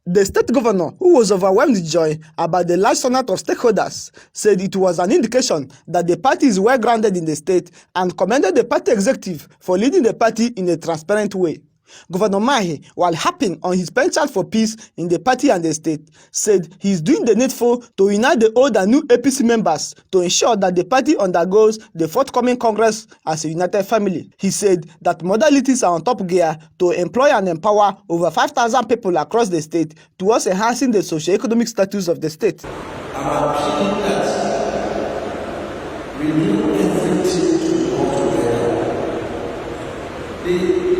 The state governor, who was overwhelmed with joy about the large turnout of stakeholders, said it was an indication that the party is well grounded in the state and commended the party executive for leading the party in a transparent way. Governor Mahi, while harping on his penchant for peace in the party and the state, said he is doing the needful to unite the old and new APC members to ensure that the party undergoes the forthcoming Congress as a united family. He said that modalities are on top gear to employ and empower over 5,000 people across the state towards enhancing the socio-economic status of the state. I'm appealing that we do everything to work together. The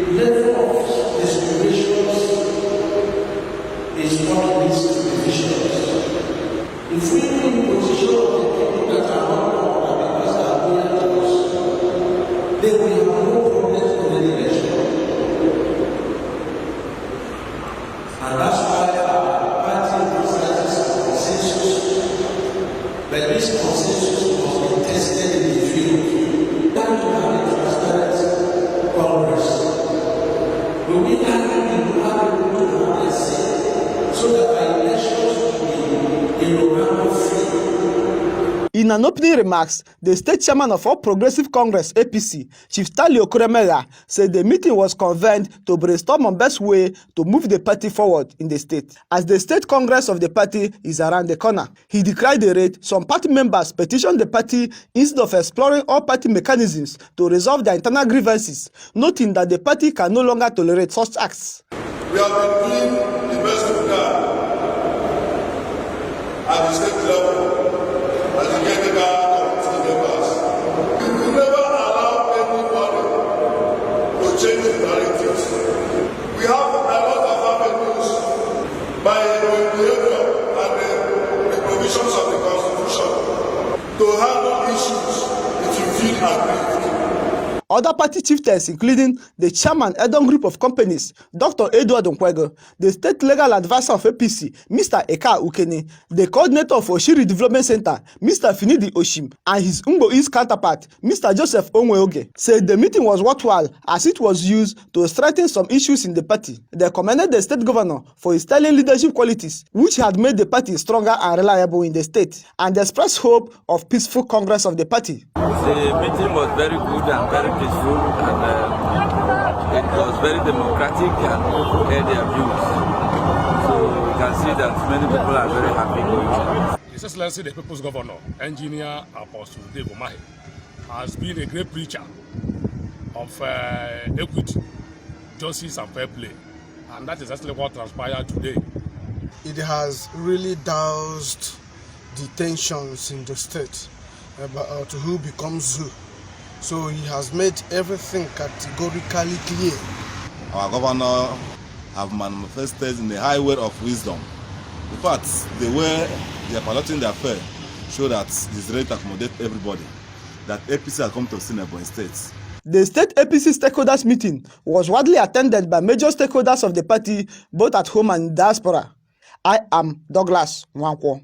level of desperations is not least to divisions. If we in position of the people that are not power because they are loyal to us, then we have no problem in the election. And that's why our party emphasizes consensus. But this consensus must be tested in the field. That to have a transparent Congress. We need to have a say so that our elections will be free. In an opening remarks, the state chairman of All Progressive Congress (APC), Chief Stanley Okoremegha, said the meeting was convened to brainstorm on best way to move the party forward in the state, as the state congress of the party is around the corner. He decried the rate some party members petitioned the party instead of exploring all party mechanisms to resolve their internal grievances, noting that the party can no longer tolerate such acts. We have been doing the best we can at the state level. As a technical committee members, we will never allow anybody to change the narratives. We have a lot of avenues by the behavior and the provisions of the Constitution to handle issues if you feel aggrieved. Other party chieftains, including the chairman Edom Group of Companies, Dr. Edward Nkwego, the state legal advisor of APC, Mr. Eka Ukene, the coordinator of Oshiri Development Center, Mr. Finidi Oshim, and his Ungbo East counterpart, Mr. Joseph Onweoge, said the meeting was worthwhile as it was used to strengthen some issues in the party. They commended the state governor for his sterling leadership qualities, which had made the party stronger and reliable in the state, and expressed hope of peaceful congress of the party. The meeting was very good and very peaceful, and it was very democratic, and people heard their views. So we can see that many people are very happy going. His Excellency the People's Governor, Engineer Apostle Dave Umahi, has been a great preacher of equity, justice, and fair play, and that is actually what transpired today. It has really doused the tensions in the state about who becomes who. So he has made everything categorically clear. Our governor have manifested in the high way of wisdom. In fact, the way they are piloting their affair show that it's ready to accommodate everybody. That APC has come to Ebonyi State. The state APC stakeholders meeting was widely attended by major stakeholders of the party, both at home and in diaspora. I am Douglas Nwankwo.